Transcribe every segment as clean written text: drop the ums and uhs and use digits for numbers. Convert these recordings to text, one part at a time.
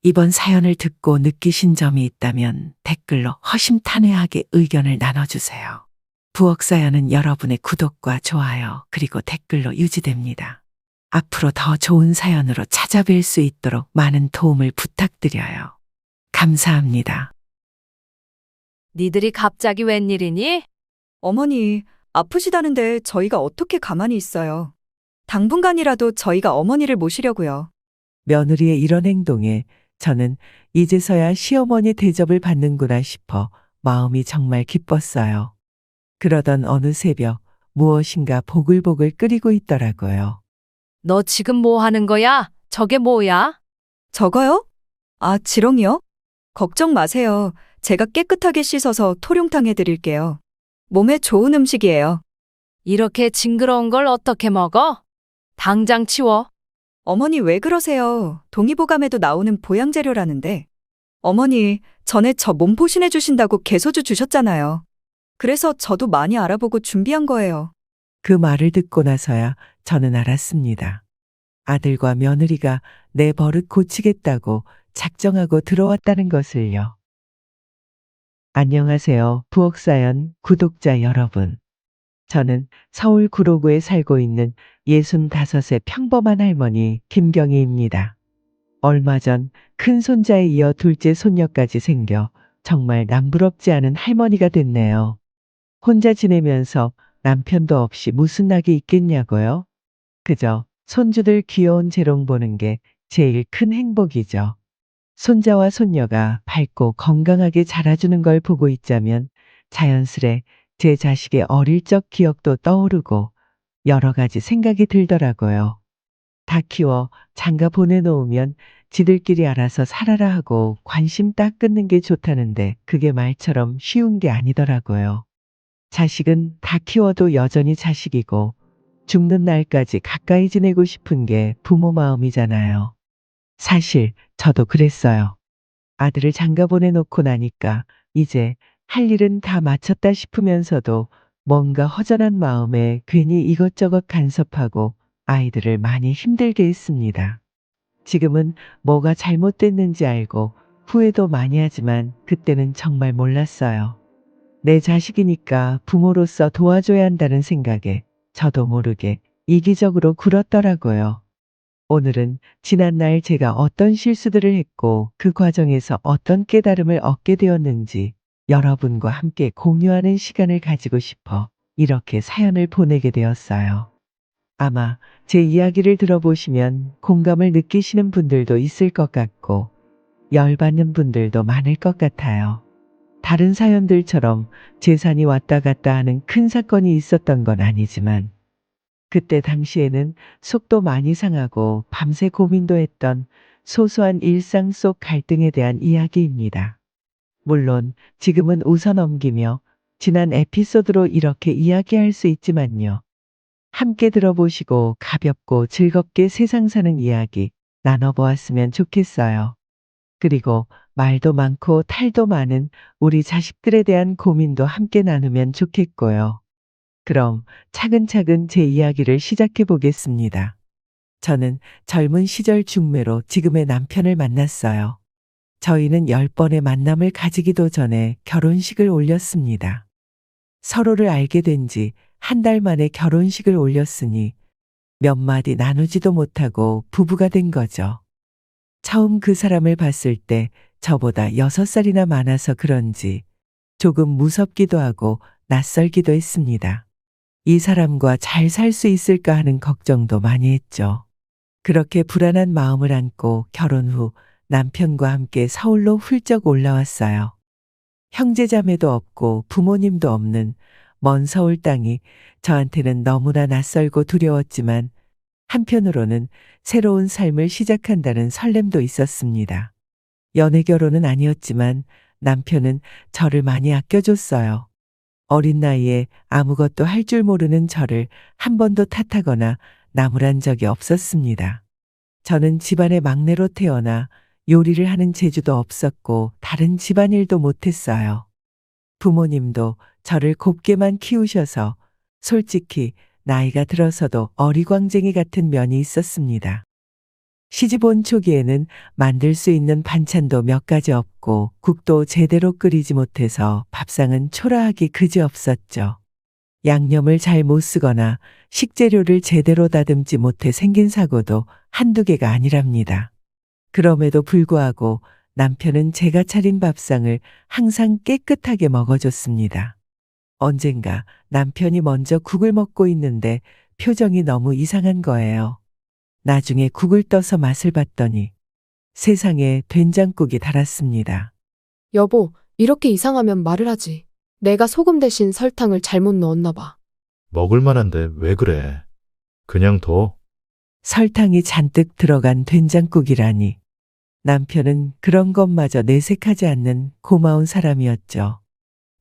이번 사연을 듣고 느끼신 점이 있다면 댓글로 허심탄회하게 의견을 나눠주세요. 부엌 사연은 여러분의 구독과 좋아요 그리고 댓글로 유지됩니다. 앞으로 더 좋은 사연으로 찾아뵐 수 있도록 많은 도움을 부탁드려요. 감사합니다. 니들이 갑자기 웬일이니? 어머니, 아프시다는데 저희가 어떻게 가만히 있어요. 당분간이라도 저희가 어머니를 모시려고요. 며느리의 이런 행동에 저는 이제서야 시어머니 대접을 받는구나 싶어 마음이 정말 기뻤어요. 그러던 어느 새벽 무엇인가 보글보글 끓이고 있더라고요. 너 지금 뭐 하는 거야? 저게 뭐야? 저거요? 아, 지렁이요? 걱정 마세요. 제가 깨끗하게 씻어서 토룡탕 해드릴게요. 몸에 좋은 음식이에요. 이렇게 징그러운 걸 어떻게 먹어? 당장 치워. 어머니 왜 그러세요? 동의보감에도 나오는 보양재료라는데. 어머니, 전에 저 몸보신해 주신다고 개소주 주셨잖아요. 그래서 저도 많이 알아보고 준비한 거예요. 그 말을 듣고 나서야 저는 알았습니다. 아들과 며느리가 내 버릇 고치겠다고 작정하고 들어왔다는 것을요. 안녕하세요. 부엌사연 구독자 여러분. 저는 서울 구로구에 살고 있는 65의 평범한 할머니 김경희입니다. 얼마 전 큰 손자에 이어 둘째 손녀까지 생겨 정말 남부럽지 않은 할머니가 됐네요. 혼자 지내면서 남편도 없이 무슨 낙이 있겠냐고요? 그저 손주들 귀여운 재롱 보는 게 제일 큰 행복이죠. 손자와 손녀가 밝고 건강하게 자라주는 걸 보고 있자면 자연스레 제 자식의 어릴 적 기억도 떠오르고 여러 가지 생각이 들더라고요. 다 키워 장가 보내놓으면 지들끼리 알아서 살아라 하고 관심 딱 끊는 게 좋다는데 그게 말처럼 쉬운 게 아니더라고요. 자식은 다 키워도 여전히 자식이고 죽는 날까지 가까이 지내고 싶은 게 부모 마음이잖아요. 사실 저도 그랬어요. 아들을 장가 보내놓고 나니까 이제 할 일은 다 마쳤다 싶으면서도 뭔가 허전한 마음에 괜히 이것저것 간섭하고 아이들을 많이 힘들게 했습니다. 지금은 뭐가 잘못됐는지 알고 후회도 많이 하지만 그때는 정말 몰랐어요. 내 자식이니까 부모로서 도와줘야 한다는 생각에 저도 모르게 이기적으로 굴었더라고요. 오늘은 지난날 제가 어떤 실수들을 했고 그 과정에서 어떤 깨달음을 얻게 되었는지 여러분과 함께 공유하는 시간을 가지고 싶어 이렇게 사연을 보내게 되었어요. 아마 제 이야기를 들어보시면 공감을 느끼시는 분들도 있을 것 같고 열받는 분들도 많을 것 같아요. 다른 사연들처럼 재산이 왔다 갔다 하는 큰 사건이 있었던 건 아니지만 그때 당시에는 속도 많이 상하고 밤새 고민도 했던 소소한 일상 속 갈등에 대한 이야기입니다. 물론 지금은 웃어넘기며 지난 에피소드로 이렇게 이야기할 수 있지만요. 함께 들어보시고 가볍고 즐겁게 세상 사는 이야기 나눠보았으면 좋겠어요. 그리고 말도 많고 탈도 많은 우리 자식들에 대한 고민도 함께 나누면 좋겠고요. 그럼 차근차근 제 이야기를 시작해 보겠습니다. 저는 젊은 시절 중매로 지금의 남편을 만났어요. 저희는 10번의 만남을 가지기도 전에 결혼식을 올렸습니다. 서로를 알게 된 지 한 달 만에 결혼식을 올렸으니 몇 마디 나누지도 못하고 부부가 된 거죠. 처음 그 사람을 봤을 때 저보다 6살이나 많아서 그런지 조금 무섭기도 하고 낯설기도 했습니다. 이 사람과 잘 살 수 있을까 하는 걱정도 많이 했죠. 그렇게 불안한 마음을 안고 결혼 후 남편과 함께 서울로 훌쩍 올라왔어요. 형제자매도 없고 부모님도 없는 먼 서울 땅이 저한테는 너무나 낯설고 두려웠지만 한편으로는 새로운 삶을 시작한다는 설렘도 있었습니다. 연애 결혼은 아니었지만 남편은 저를 많이 아껴줬어요. 어린 나이에 아무것도 할 줄 모르는 저를 한 번도 탓하거나 나무란 적이 없었습니다. 저는 집안의 막내로 태어나 요리를 하는 재주도 없었고 다른 집안일도 못했어요. 부모님도 저를 곱게만 키우셔서 솔직히 나이가 들어서도 어리광쟁이 같은 면이 있었습니다. 시집 온 초기에는 만들 수 있는 반찬도 몇 가지 없고 국도 제대로 끓이지 못해서 밥상은 초라하기 그지없었죠. 양념을 잘 못 쓰거나 식재료를 제대로 다듬지 못해 생긴 사고도 한두 개가 아니랍니다. 그럼에도 불구하고 남편은 제가 차린 밥상을 항상 깨끗하게 먹어줬습니다. 언젠가 남편이 먼저 국을 먹고 있는데 표정이 너무 이상한 거예요. 나중에 국을 떠서 맛을 봤더니 세상에 된장국이 달았습니다. 여보, 이렇게 이상하면 말을 하지. 내가 소금 대신 설탕을 잘못 넣었나 봐. 먹을 만한데 왜 그래? 그냥 둬. 설탕이 잔뜩 들어간 된장국이라니. 남편은 그런 것마저 내색하지 않는 고마운 사람이었죠.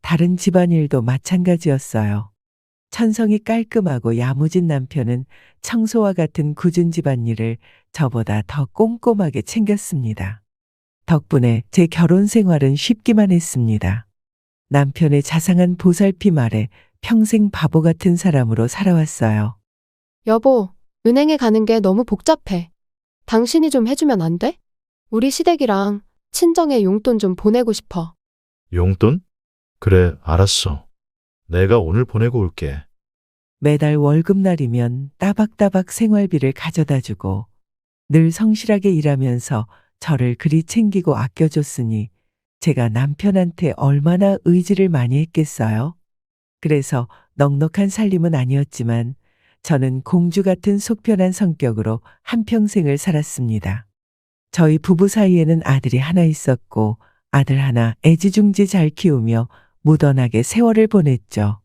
다른 집안일도 마찬가지였어요. 천성이 깔끔하고 야무진 남편은 청소와 같은 굳은 집안일을 저보다 더 꼼꼼하게 챙겼습니다. 덕분에 제 결혼 생활은 쉽기만 했습니다. 남편의 자상한 보살핌 아래 평생 바보 같은 사람으로 살아왔어요. 여보, 은행에 가는 게 너무 복잡해. 당신이 좀 해주면 안 돼? 우리 시댁이랑 친정에 용돈 좀 보내고 싶어. 용돈? 그래, 알았어. 내가 오늘 보내고 올게. 매달 월급날이면 따박따박 생활비를 가져다 주고 늘 성실하게 일하면서 저를 그리 챙기고 아껴줬으니 제가 남편한테 얼마나 의지를 많이 했겠어요? 그래서 넉넉한 살림은 아니었지만 저는 공주 같은 속편한 성격으로 한평생을 살았습니다. 저희 부부 사이에는 아들이 하나 있었고 아들 하나 애지중지 잘 키우며 무던하게 세월을 보냈죠.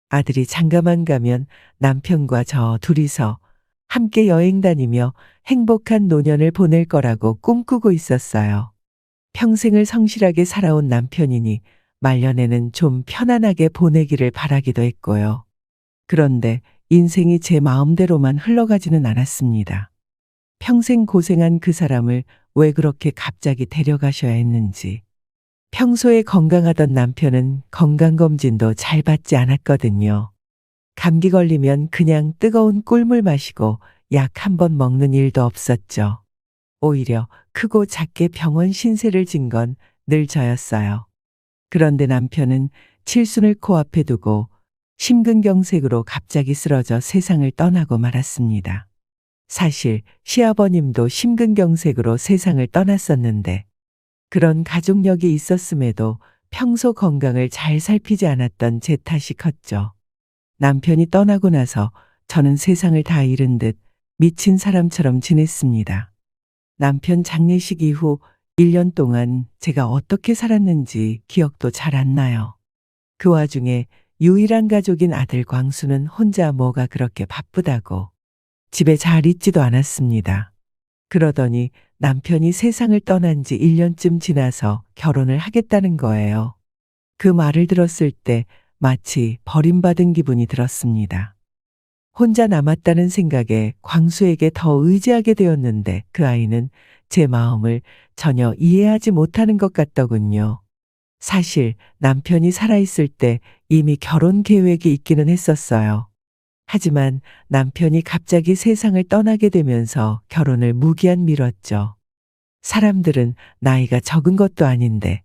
아들이 장가만 가면 남편과 저 둘이서 함께 여행 다니며 행복한 노년을 보낼 거라고 꿈꾸고 있었어요. 평생을 성실하게 살아온 남편이니 말년에는 좀 편안하게 보내기를 바라기도 했고요. 그런데 인생이 제 마음대로만 흘러가지는 않았습니다. 평생 고생한 그 사람을 왜 그렇게 갑자기 데려가셔야 했는지. 평소에 건강하던 남편은 건강검진도 잘 받지 않았거든요. 감기 걸리면 그냥 뜨거운 꿀물 마시고 약 한 번 먹는 일도 없었죠. 오히려 크고 작게 병원 신세를 진 건 늘 저였어요. 그런데 남편은 칠순을 코앞에 두고 심근경색으로 갑자기 쓰러져 세상을 떠나고 말았습니다. 사실 시아버님도 심근경색으로 세상을 떠났었는데 그런 가족력이 있었음에도 평소 건강을 잘 살피지 않았던 제 탓이 컸죠. 남편이 떠나고 나서 저는 세상을 다 잃은 듯 미친 사람처럼 지냈습니다. 남편 장례식 이후 1년 동안 제가 어떻게 살았는지 기억도 잘 안 나요. 그 와중에 유일한 가족인 아들 광수는 혼자 뭐가 그렇게 바쁘다고 집에 잘 있지도 않았습니다. 그러더니 남편이 세상을 떠난 지 1년쯤 지나서 결혼을 하겠다는 거예요. 그 말을 들었을 때 마치 버림받은 기분이 들었습니다. 혼자 남았다는 생각에 광수에게 더 의지하게 되었는데 그 아이는 제 마음을 전혀 이해하지 못하는 것 같더군요. 사실 남편이 살아있을 때 이미 결혼 계획이 있기는 했었어요. 하지만 남편이 갑자기 세상을 떠나게 되면서 결혼을 무기한 미뤘죠. 사람들은 나이가 적은 것도 아닌데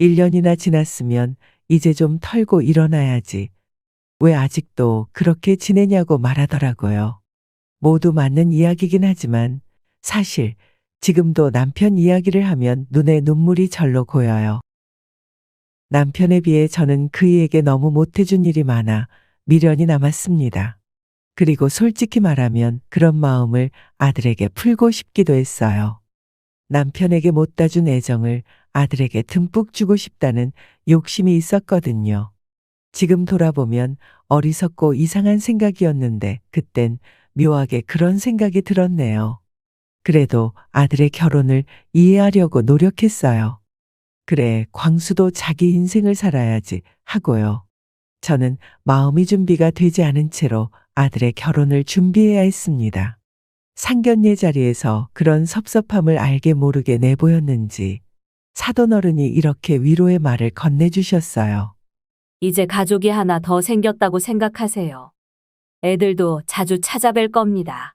1년이나 지났으면 이제 좀 털고 일어나야지. 왜 아직도 그렇게 지내냐고 말하더라고요. 모두 맞는 이야기긴 하지만 사실 지금도 남편 이야기를 하면 눈에 눈물이 절로 고여요. 남편에 비해 저는 그이에게 너무 못해준 일이 많아 미련이 남았습니다. 그리고 솔직히 말하면 그런 마음을 아들에게 풀고 싶기도 했어요. 남편에게 못다 준 애정을 아들에게 듬뿍 주고 싶다는 욕심이 있었거든요. 지금 돌아보면 어리석고 이상한 생각이었는데 그땐 묘하게 그런 생각이 들었네요. 그래도 아들의 결혼을 이해하려고 노력했어요. 그래, 광수도 자기 인생을 살아야지 하고요. 저는 마음의 준비가 되지 않은 채로 아들의 결혼을 준비해야 했습니다. 상견례 자리에서 그런 섭섭함을 알게 모르게 내보였는지 사돈어른이 이렇게 위로의 말을 건네주셨어요. 이제 가족이 하나 더 생겼다고 생각하세요. 애들도 자주 찾아뵐 겁니다.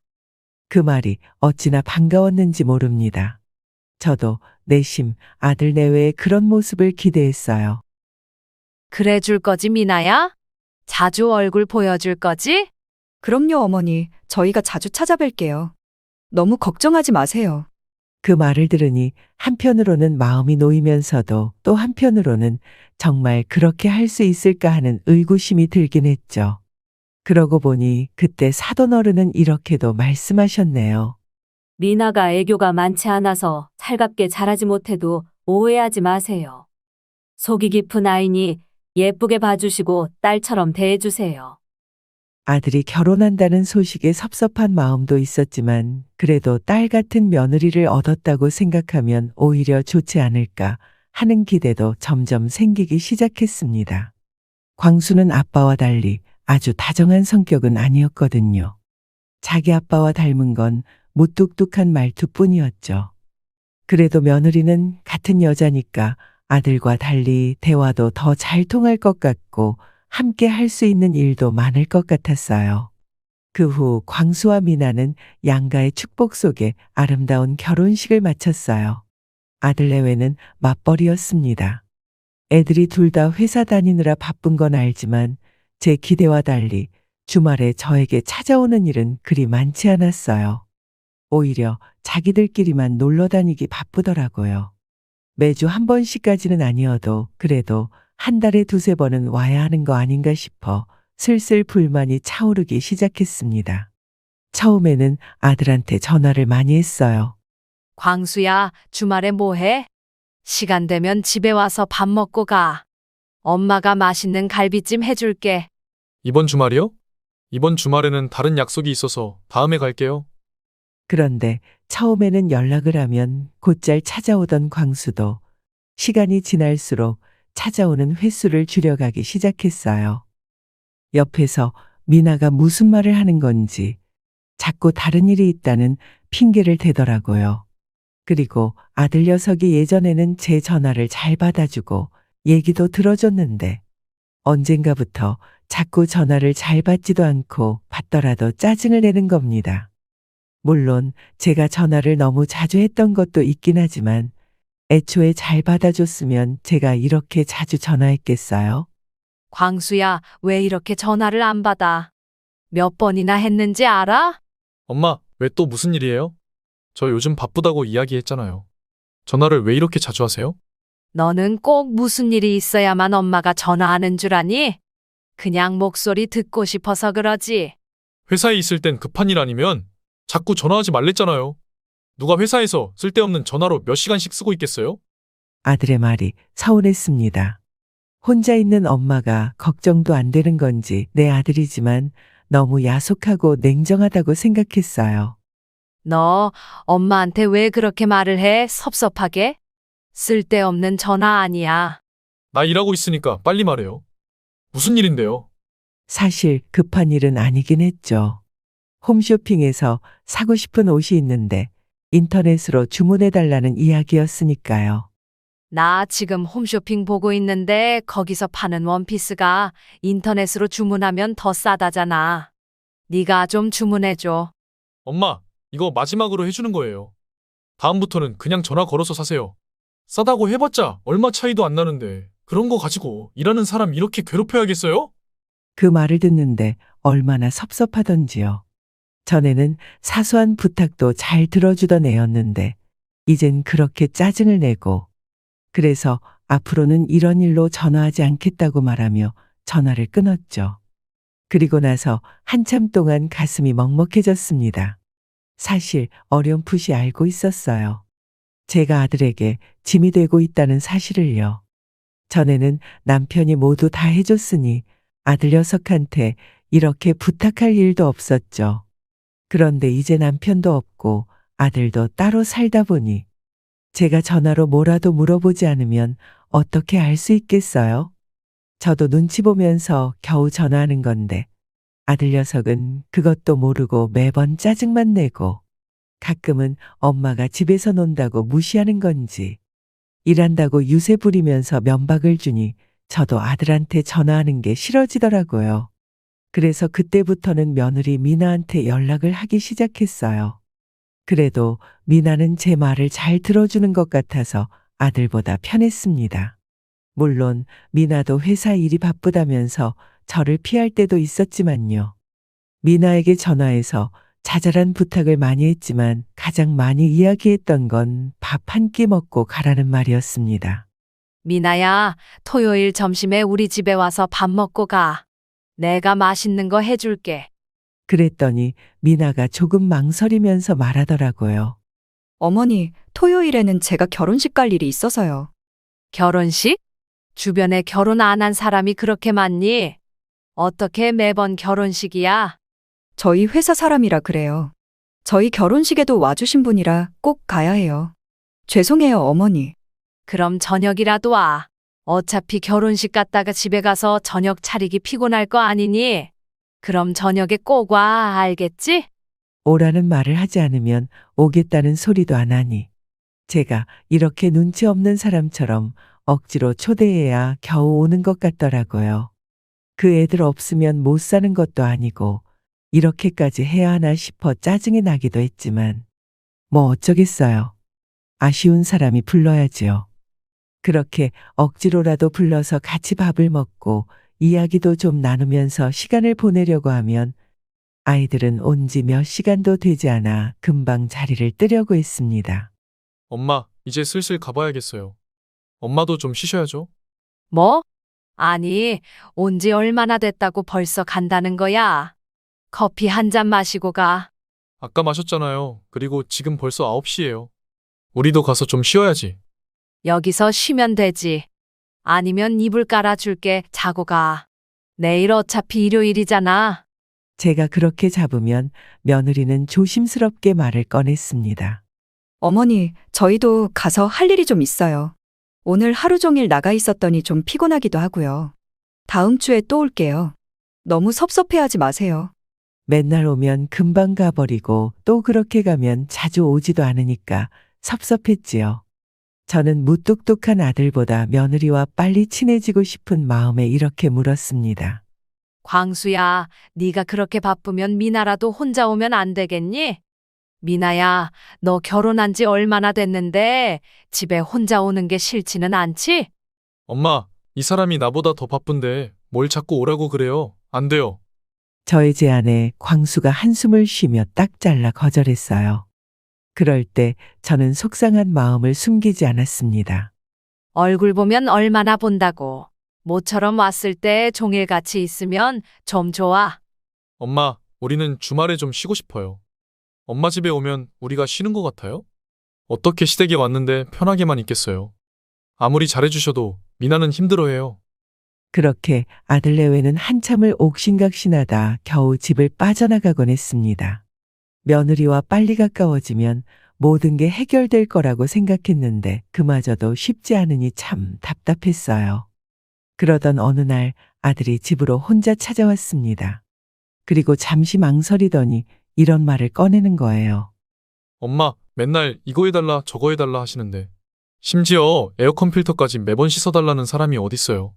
그 말이 어찌나 반가웠는지 모릅니다. 저도 내심 아들 내외의 그런 모습을 기대했어요. 그래 줄 거지, 미나야? 자주 얼굴 보여줄 거지? 그럼요, 어머니. 저희가 자주 찾아뵐게요. 너무 걱정하지 마세요. 그 말을 들으니 한편으로는 마음이 놓이면서도 또 한편으로는 정말 그렇게 할 수 있을까 하는 의구심이 들긴 했죠. 그러고 보니 그때 사돈 어른은 이렇게도 말씀하셨네요. 미나가 애교가 많지 않아서 살갑게 자라지 못해도 오해하지 마세요. 속이 깊은 아이니 예쁘게 봐주시고 딸처럼 대해주세요. 아들이 결혼한다는 소식에 섭섭한 마음도 있었지만 그래도 딸 같은 며느리를 얻었다고 생각하면 오히려 좋지 않을까 하는 기대도 점점 생기기 시작했습니다. 광수는 아빠와 달리 아주 다정한 성격은 아니었거든요. 자기 아빠와 닮은 건 무뚝뚝한 말투뿐이었죠. 그래도 며느리는 같은 여자니까 아들과 달리 대화도 더 잘 통할 것 같고 함께 할 수 있는 일도 많을 것 같았어요. 그 후 광수와 미나는 양가의 축복 속에 아름다운 결혼식을 마쳤어요. 아들 내외는 맞벌이였습니다. 애들이 둘 다 회사 다니느라 바쁜 건 알지만 제 기대와 달리 주말에 저에게 찾아오는 일은 그리 많지 않았어요. 오히려 자기들끼리만 놀러 다니기 바쁘더라고요. 매주 한 번씩까지는 아니어도 그래도 한 달에 두세 번은 와야 하는 거 아닌가 싶어 슬슬 불만이 차오르기 시작했습니다. 처음에는 아들한테 전화를 많이 했어요. 광수야, 주말에 뭐 해? 시간 되면 집에 와서 밥 먹고 가. 엄마가 맛있는 갈비찜 해줄게. 이번 주말이요? 이번 주말에는 다른 약속이 있어서 다음에 갈게요. 그런데 처음에는 연락을 하면 곧잘 찾아오던 광수도 시간이 지날수록 찾아오는 횟수를 줄여가기 시작했어요. 옆에서 미나가 무슨 말을 하는 건지 자꾸 다른 일이 있다는 핑계를 대더라고요. 그리고 아들 녀석이 예전에는 제 전화를 잘 받아주고 얘기도 들어줬는데 언젠가부터 자꾸 전화를 잘 받지도 않고 받더라도 짜증을 내는 겁니다. 물론 제가 전화를 너무 자주 했던 것도 있긴 하지만 애초에 잘 받아줬으면 제가 이렇게 자주 전화했겠어요? 광수야, 왜 이렇게 전화를 안 받아? 몇 번이나 했는지 알아? 엄마, 왜 또 무슨 일이에요? 저 요즘 바쁘다고 이야기했잖아요. 전화를 왜 이렇게 자주 하세요? 너는 꼭 무슨 일이 있어야만 엄마가 전화하는 줄 아니? 그냥 목소리 듣고 싶어서 그러지. 회사에 있을 땐 급한 일 아니면 자꾸 전화하지 말랬잖아요. 누가 회사에서 쓸데없는 전화로 몇 시간씩 쓰고 있겠어요? 아들의 말이 서운했습니다. 혼자 있는 엄마가 걱정도 안 되는 건지 내 아들이지만 너무 야속하고 냉정하다고 생각했어요. 너 엄마한테 왜 그렇게 말을 해? 섭섭하게? 쓸데없는 전화 아니야. 나 일하고 있으니까 빨리 말해요. 무슨 일인데요? 사실 급한 일은 아니긴 했죠. 홈쇼핑에서 사고 싶은 옷이 있는데 인터넷으로 주문해달라는 이야기였으니까요. 나 지금 홈쇼핑 보고 있는데 거기서 파는 원피스가 인터넷으로 주문하면 더 싸다잖아. 네가 좀 주문해줘. 엄마, 이거 마지막으로 해주는 거예요. 다음부터는 그냥 전화 걸어서 사세요. 싸다고 해봤자 얼마 차이도 안 나는데 그런 거 가지고 일하는 사람 이렇게 괴롭혀야겠어요? 그 말을 듣는데 얼마나 섭섭하던지요. 전에는 사소한 부탁도 잘 들어주던 애였는데 이젠 그렇게 짜증을 내고 그래서 앞으로는 이런 일로 전화하지 않겠다고 말하며 전화를 끊었죠. 그리고 나서 한참 동안 가슴이 먹먹해졌습니다. 사실 어렴풋이 알고 있었어요. 제가 아들에게 짐이 되고 있다는 사실을요. 전에는 남편이 모두 다 해줬으니 아들 녀석한테 이렇게 부탁할 일도 없었죠. 그런데 이제 남편도 없고 아들도 따로 살다 보니 제가 전화로 뭐라도 물어보지 않으면 어떻게 알 수 있겠어요? 저도 눈치 보면서 겨우 전화하는 건데 아들 녀석은 그것도 모르고 매번 짜증만 내고 가끔은 엄마가 집에서 논다고 무시하는 건지 일한다고 유세 부리면서 면박을 주니 저도 아들한테 전화하는 게 싫어지더라고요. 그래서 그때부터는 며느리 미나한테 연락을 하기 시작했어요. 그래도 미나는 제 말을 잘 들어주는 것 같아서 아들보다 편했습니다. 물론 미나도 회사 일이 바쁘다면서 저를 피할 때도 있었지만요. 미나에게 전화해서 자잘한 부탁을 많이 했지만 가장 많이 이야기했던 건 밥 한 끼 먹고 가라는 말이었습니다. 미나야, 토요일 점심에 우리 집에 와서 밥 먹고 가. 내가 맛있는 거 해줄게. 그랬더니 미나가 조금 망설이면서 말하더라고요. 어머니, 토요일에는 제가 결혼식 갈 일이 있어서요. 결혼식? 주변에 결혼 안 한 사람이 그렇게 많니? 어떻게 매번 결혼식이야? 저희 회사 사람이라 그래요. 저희 결혼식에도 와주신 분이라 꼭 가야 해요. 죄송해요, 어머니. 그럼 저녁이라도 와. 어차피 결혼식 갔다가 집에 가서 저녁 차리기 피곤할 거 아니니? 그럼 저녁에 꼭 와, 알겠지? 오라는 말을 하지 않으면 오겠다는 소리도 안 하니 제가 이렇게 눈치 없는 사람처럼 억지로 초대해야 겨우 오는 것 같더라고요. 그 애들 없으면 못 사는 것도 아니고 이렇게까지 해야 하나 싶어 짜증이 나기도 했지만 뭐 어쩌겠어요. 아쉬운 사람이 불러야지요. 그렇게 억지로라도 불러서 같이 밥을 먹고 이야기도 좀 나누면서 시간을 보내려고 하면 아이들은 온 지 몇 시간도 되지 않아 금방 자리를 뜨려고 했습니다. 엄마, 이제 슬슬 가봐야겠어요. 엄마도 좀 쉬셔야죠. 뭐? 아니, 온 지 얼마나 됐다고 벌써 간다는 거야? 커피 한 잔 마시고 가. 아까 마셨잖아요. 그리고 지금 벌써 9시예요. 우리도 가서 좀 쉬어야지. 여기서 쉬면 되지. 아니면 이불 깔아줄게. 자고 가. 내일 어차피 일요일이잖아. 제가 그렇게 잡으면 며느리는 조심스럽게 말을 꺼냈습니다. 어머니, 저희도 가서 할 일이 좀 있어요. 오늘 하루 종일 나가 있었더니 좀 피곤하기도 하고요. 다음 주에 또 올게요. 너무 섭섭해하지 마세요. 맨날 오면 금방 가버리고 또 그렇게 가면 자주 오지도 않으니까 섭섭했지요. 저는 무뚝뚝한 아들보다 며느리와 빨리 친해지고 싶은 마음에 이렇게 물었습니다. 광수야, 네가 그렇게 바쁘면 미나라도 혼자 오면 안 되겠니? 미나야, 너 결혼한 지 얼마나 됐는데 집에 혼자 오는 게 싫지는 않지? 엄마, 이 사람이 나보다 더 바쁜데 뭘 자꾸 오라고 그래요? 안 돼요. 저의 제안에 광수가 한숨을 쉬며 딱 잘라 거절했어요. 그럴 때 저는 속상한 마음을 숨기지 않았습니다. 얼굴 보면 얼마나 본다고. 모처럼 왔을 때 종일같이 있으면 좀 좋아. 엄마, 우리는 주말에 좀 쉬고 싶어요. 엄마 집에 오면 우리가 쉬는 것 같아요? 어떻게 시댁에 왔는데 편하게만 있겠어요? 아무리 잘해주셔도 미나는 힘들어해요. 그렇게 아들 내외는 한참을 옥신각신하다 겨우 집을 빠져나가곤 했습니다. 며느리와 빨리 가까워지면 모든 게 해결될 거라고 생각했는데 그마저도 쉽지 않으니 참 답답했어요. 그러던 어느 날 아들이 집으로 혼자 찾아왔습니다. 그리고 잠시 망설이더니 이런 말을 꺼내는 거예요. 엄마, 맨날 이거 해달라 저거 해달라 하시는데 심지어 에어컨 필터까지 매번 씻어달라는 사람이 어딨어요.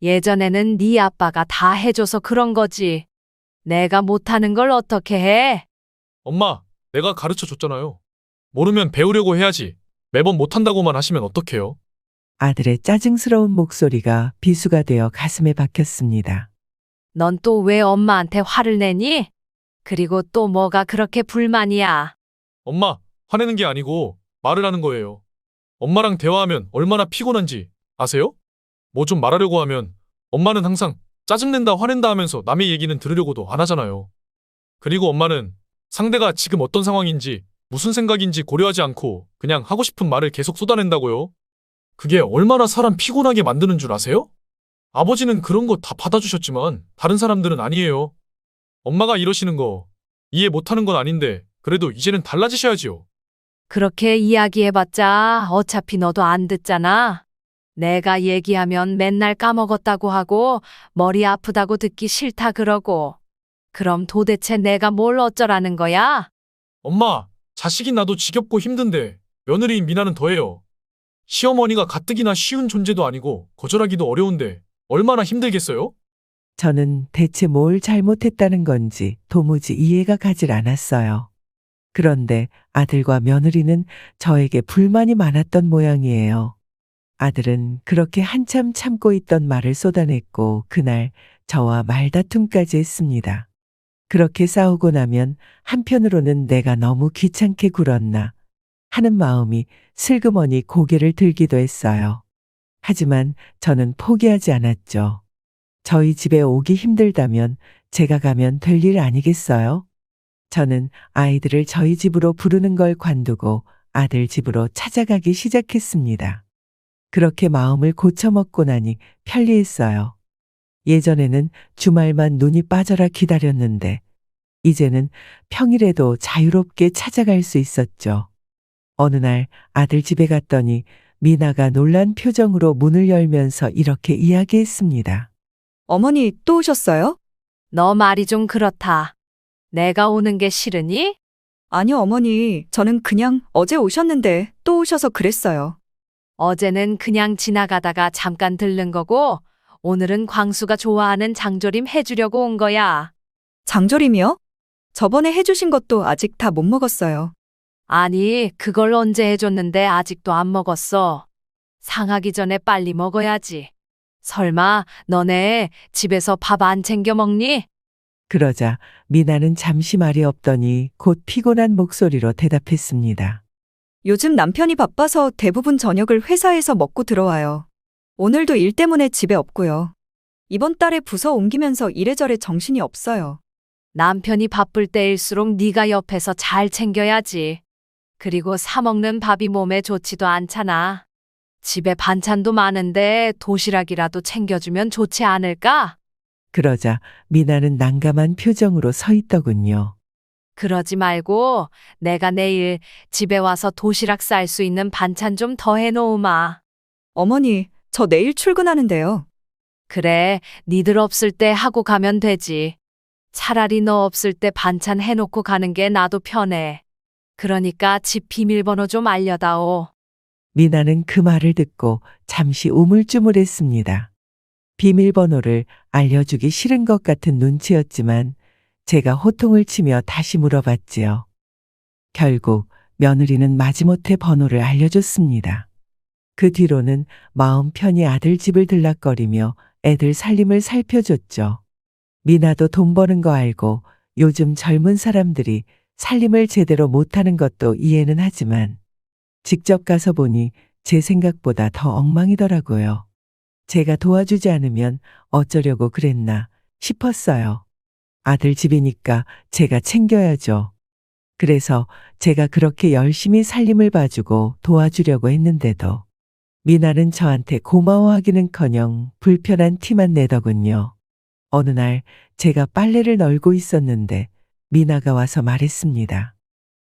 예전에는 네 아빠가 다 해줘서 그런 거지. 내가 못하는 걸 어떻게 해? 엄마, 내가 가르쳐 줬잖아요. 모르면 배우려고 해야지. 매번 못한다고만 하시면 어떡해요? 아들의 짜증스러운 목소리가 비수가 되어 가슴에 박혔습니다. 넌 또 왜 엄마한테 화를 내니? 그리고 또 뭐가 그렇게 불만이야? 엄마, 화내는 게 아니고 말을 하는 거예요. 엄마랑 대화하면 얼마나 피곤한지 아세요? 뭐 좀 말하려고 하면 엄마는 항상 짜증낸다 화낸다 하면서 남의 얘기는 들으려고도 안 하잖아요. 그리고 엄마는 상대가 지금 어떤 상황인지 무슨 생각인지 고려하지 않고 그냥 하고 싶은 말을 계속 쏟아낸다고요. 그게 얼마나 사람 피곤하게 만드는 줄 아세요? 아버지는 그런 거 다 받아주셨지만 다른 사람들은 아니에요. 엄마가 이러시는 거 이해 못하는 건 아닌데 그래도 이제는 달라지셔야지요. 그렇게 이야기해봤자 어차피 너도 안 듣잖아. 내가 얘기하면 맨날 까먹었다고 하고 머리 아프다고 듣기 싫다 그러고. 그럼 도대체 내가 뭘 어쩌라는 거야? 엄마, 자식인 나도 지겹고 힘든데 며느리인 미나는 더해요. 시어머니가 가뜩이나 쉬운 존재도 아니고 거절하기도 어려운데 얼마나 힘들겠어요? 저는 대체 뭘 잘못했다는 건지 도무지 이해가 가질 않았어요. 그런데 아들과 며느리는 저에게 불만이 많았던 모양이에요. 아들은 그렇게 한참 참고 있던 말을 쏟아냈고 그날 저와 말다툼까지 했습니다. 그렇게 싸우고 나면 한편으로는 내가 너무 귀찮게 굴었나 하는 마음이 슬그머니 고개를 들기도 했어요. 하지만 저는 포기하지 않았죠. 저희 집에 오기 힘들다면 제가 가면 될 일 아니겠어요? 저는 아이들을 저희 집으로 부르는 걸 관두고 아들 집으로 찾아가기 시작했습니다. 그렇게 마음을 고쳐먹고 나니 편리했어요. 예전에는 주말만 눈이 빠져라 기다렸는데 이제는 평일에도 자유롭게 찾아갈 수 있었죠. 어느 날 아들 집에 갔더니 미나가 놀란 표정으로 문을 열면서 이렇게 이야기했습니다. 어머니 또 오셨어요? 너 말이 좀 그렇다. 내가 오는 게 싫으니? 아니요, 어머니. 저는 그냥 어제 오셨는데 또 오셔서 그랬어요. 어제는 그냥 지나가다가 잠깐 들른 거고, 오늘은 광수가 좋아하는 장조림 해주려고 온 거야. 장조림이요? 저번에 해주신 것도 아직 다 못 먹었어요. 아니, 그걸 언제 해줬는데 아직도 안 먹었어. 상하기 전에 빨리 먹어야지. 설마 너네 집에서 밥 안 챙겨 먹니? 그러자 미나는 잠시 말이 없더니 곧 피곤한 목소리로 대답했습니다. 요즘 남편이 바빠서 대부분 저녁을 회사에서 먹고 들어와요. 오늘도 일 때문에 집에 없고요. 이번 달에 부서 옮기면서 이래저래 정신이 없어요. 남편이 바쁠 때일수록 네가 옆에서 잘 챙겨야지. 그리고 사 먹는 밥이 몸에 좋지도 않잖아. 집에 반찬도 많은데 도시락이라도 챙겨주면 좋지 않을까? 그러자 미나는 난감한 표정으로 서 있더군요. 그러지 말고 내가 내일 집에 와서 도시락 쌀 수 있는 반찬 좀 더 해놓으마. 어머니, 저 내일 출근하는데요. 그래, 니들 없을 때 하고 가면 되지. 차라리 너 없을 때 반찬 해놓고 가는 게 나도 편해. 그러니까 집 비밀번호 좀 알려다오. 미나는 그 말을 듣고 잠시 우물쭈물했습니다. 비밀번호를 알려주기 싫은 것 같은 눈치였지만 제가 호통을 치며 다시 물어봤지요. 결국 며느리는 마지못해 번호를 알려줬습니다. 그 뒤로는 마음 편히 아들 집을 들락거리며 애들 살림을 살펴줬죠. 미나도 돈 버는 거 알고 요즘 젊은 사람들이 살림을 제대로 못하는 것도 이해는 하지만 직접 가서 보니 제 생각보다 더 엉망이더라고요. 제가 도와주지 않으면 어쩌려고 그랬나 싶었어요. 아들 집이니까 제가 챙겨야죠. 그래서 제가 그렇게 열심히 살림을 봐주고 도와주려고 했는데도 미나는 저한테 고마워하기는커녕 불편한 티만 내더군요. 어느 날 제가 빨래를 널고 있었는데 미나가 와서 말했습니다.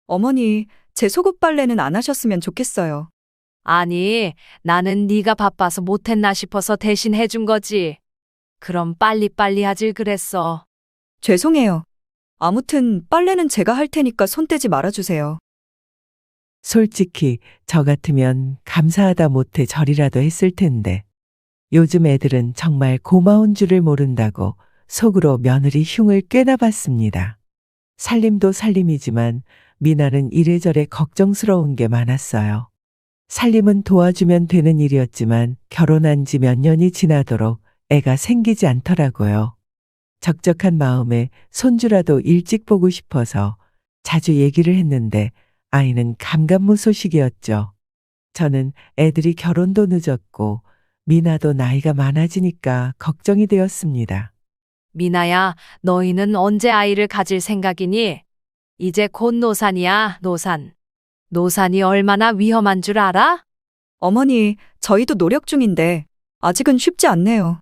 어머니, 제 속옷 빨래는 안 하셨으면 좋겠어요. 아니, 나는 네가 바빠서 못했나 싶어서 대신 해준 거지. 그럼 빨리빨리 하질 그랬어. 죄송해요. 아무튼 빨래는 제가 할 테니까 손 떼지 말아주세요. 솔직히 저 같으면 감사하다 못해 절이라도 했을 텐데 요즘 애들은 정말 고마운 줄을 모른다고 속으로 며느리 흉을 꽤나 봤습니다. 살림도 살림이지만 미나는 이래저래 걱정스러운 게 많았어요. 살림은 도와주면 되는 일이었지만 결혼한 지 몇 년이 지나도록 애가 생기지 않더라고요. 적적한 마음에 손주라도 일찍 보고 싶어서 자주 얘기를 했는데 아이는 감감무소식이었죠. 저는 애들이 결혼도 늦었고 미나도 나이가 많아지니까 걱정이 되었습니다. 미나야, 너희는 언제 아이를 가질 생각이니? 이제 곧 노산이야, 노산. 노산이 얼마나 위험한 줄 알아? 어머니, 저희도 노력 중인데 아직은 쉽지 않네요.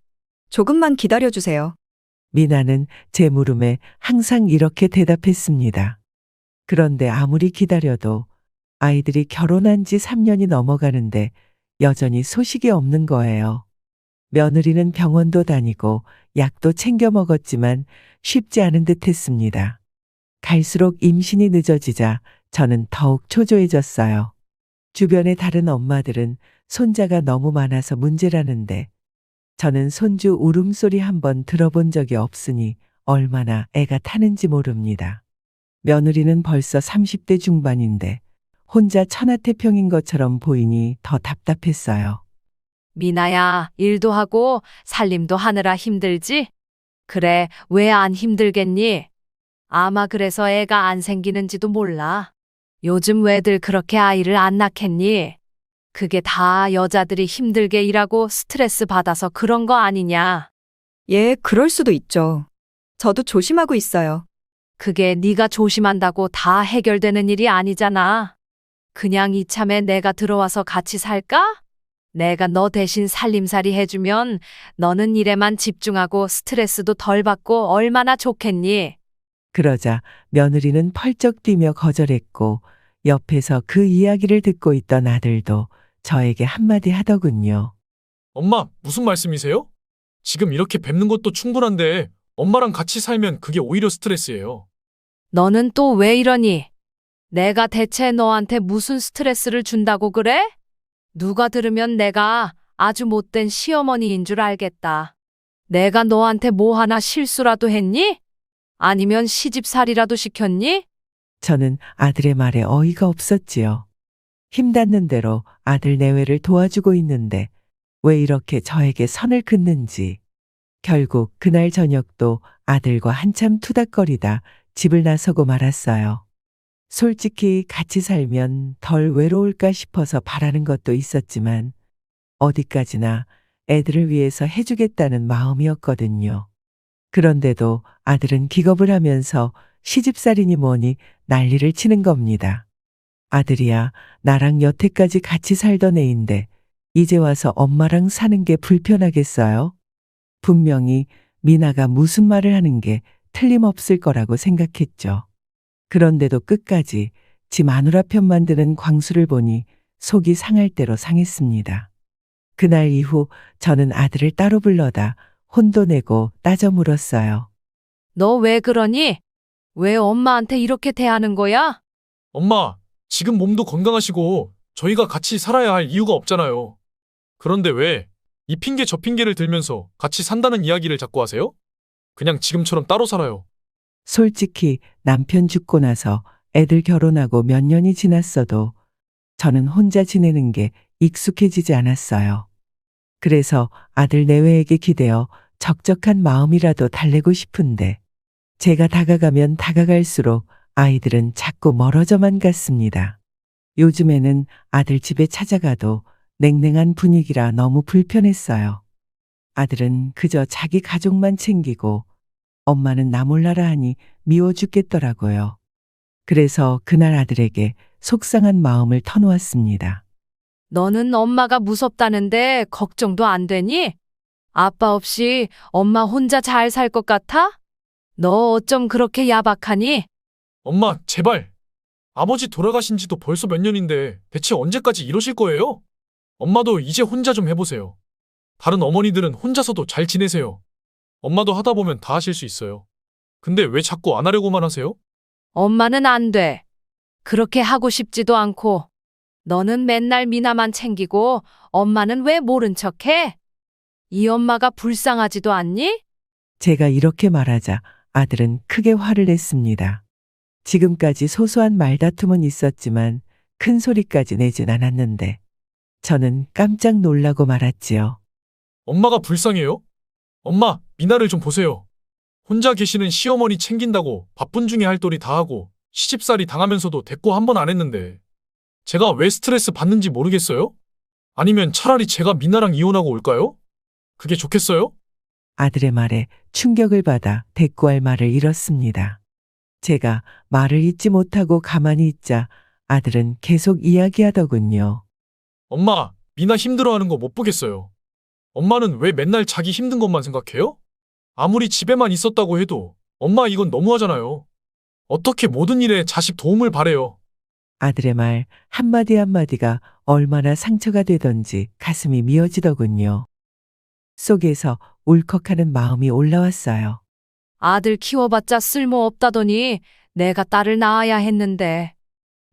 조금만 기다려주세요. 미나는 제 물음에 항상 이렇게 대답했습니다. 그런데 아무리 기다려도 아이들이 결혼한 지 3년이 넘어가는데 여전히 소식이 없는 거예요. 며느리는 병원도 다니고 약도 챙겨 먹었지만 쉽지 않은 듯 했습니다. 갈수록 임신이 늦어지자 저는 더욱 초조해졌어요. 주변의 다른 엄마들은 손자가 너무 많아서 문제라는데 저는 손주 울음소리 한번 들어본 적이 없으니 얼마나 애가 타는지 모릅니다. 며느리는 벌써 30대 중반인데 혼자 천하태평인 것처럼 보이니 더 답답했어요. 미나야, 일도 하고 살림도 하느라 힘들지? 그래, 왜 안 힘들겠니? 아마 그래서 애가 안 생기는지도 몰라. 요즘 왜들 그렇게 아이를 안 낳겠니? 그게 다 여자들이 힘들게 일하고 스트레스 받아서 그런 거 아니냐? 예, 그럴 수도 있죠. 저도 조심하고 있어요. 그게 네가 조심한다고 다 해결되는 일이 아니잖아. 그냥 이참에 내가 들어와서 같이 살까? 내가 너 대신 살림살이 해주면 너는 일에만 집중하고 스트레스도 덜 받고 얼마나 좋겠니? 그러자 며느리는 펄쩍 뛰며 거절했고 옆에서 그 이야기를 듣고 있던 아들도 저에게 한마디 하더군요. 엄마, 무슨 말씀이세요? 지금 이렇게 뵙는 것도 충분한데 엄마랑 같이 살면 그게 오히려 스트레스예요. 너는 또 왜 이러니? 내가 대체 너한테 무슨 스트레스를 준다고 그래? 누가 들으면 내가 아주 못된 시어머니인 줄 알겠다. 내가 너한테 뭐 하나 실수라도 했니? 아니면 시집살이라도 시켰니? 저는 아들의 말에 어이가 없었지요. 힘닿는 대로 아들 내외를 도와주고 있는데 왜 이렇게 저에게 선을 긋는지. 결국 그날 저녁도 아들과 한참 투닥거리다 집을 나서고 말았어요. 솔직히 같이 살면 덜 외로울까 싶어서 바라는 것도 있었지만 어디까지나 애들을 위해서 해주겠다는 마음이었거든요. 그런데도 아들은 기겁을 하면서 시집살이니 뭐니 난리를 치는 겁니다. 아들이야, 나랑 여태까지 같이 살던 애인데 이제 와서 엄마랑 사는 게 불편하겠어요? 분명히 미나가 무슨 말을 하는 게 틀림없을 거라고 생각했죠. 그런데도 끝까지 지 마누라 편만 드는 광수를 보니 속이 상할 대로 상했습니다. 그날 이후 저는 아들을 따로 불러다 혼도 내고 따져 물었어요. 너 왜 그러니? 왜 엄마한테 이렇게 대하는 거야? 엄마, 지금 몸도 건강하시고 저희가 같이 살아야 할 이유가 없잖아요. 그런데 왜 이 핑계 저 핑계를 들면서 같이 산다는 이야기를 자꾸 하세요? 그냥 지금처럼 따로 살아요. 솔직히 남편 죽고 나서 애들 결혼하고 몇 년이 지났어도 저는 혼자 지내는 게 익숙해지지 않았어요. 그래서 아들 내외에게 기대어 적적한 마음이라도 달래고 싶은데 제가 다가가면 다가갈수록 아이들은 자꾸 멀어져만 갔습니다. 요즘에는 아들 집에 찾아가도 냉랭한 분위기라 너무 불편했어요. 아들은 그저 자기 가족만 챙기고 엄마는 나 몰라라 하니 미워 죽겠더라고요. 그래서 그날 아들에게 속상한 마음을 터놓았습니다. 너는 엄마가 무섭다는데 걱정도 안 되니? 아빠 없이 엄마 혼자 잘 살 것 같아? 너 어쩜 그렇게 야박하니? 엄마, 제발. 아버지 돌아가신 지도 벌써 몇 년인데 대체 언제까지 이러실 거예요? 엄마도 이제 혼자 좀 해보세요. 다른 어머니들은 혼자서도 잘 지내세요. 엄마도 하다 보면 다 하실 수 있어요. 근데 왜 자꾸 안 하려고만 하세요? 엄마는 안 돼. 그렇게 하고 싶지도 않고. 너는 맨날 미나만 챙기고 엄마는 왜 모른 척해? 이 엄마가 불쌍하지도 않니? 제가 이렇게 말하자 아들은 크게 화를 냈습니다. 지금까지 소소한 말다툼은 있었지만 큰 소리까지 내진 않았는데 저는 깜짝 놀라고 말았지요. 엄마가 불쌍해요? 엄마, 미나를 좀 보세요. 혼자 계시는 시어머니 챙긴다고 바쁜 중에 할 도리 다 하고 시집살이 당하면서도 대꾸 한 번 안 했는데 제가 왜 스트레스 받는지 모르겠어요? 아니면 차라리 제가 미나랑 이혼하고 올까요? 그게 좋겠어요? 아들의 말에 충격을 받아 대꾸할 말을 잃었습니다. 제가 말을 잇지 못하고 가만히 있자 아들은 계속 이야기하더군요. 엄마, 미나 힘들어하는 거 못 보겠어요. 엄마는 왜 맨날 자기 힘든 것만 생각해요? 아무리 집에만 있었다고 해도 엄마 이건 너무하잖아요. 어떻게 모든 일에 자식 도움을 바래요? 아들의 말 한마디 한마디가 얼마나 상처가 되던지 가슴이 미어지더군요. 속에서 울컥하는 마음이 올라왔어요. 아들 키워봤자 쓸모없다더니 내가 딸을 낳아야 했는데.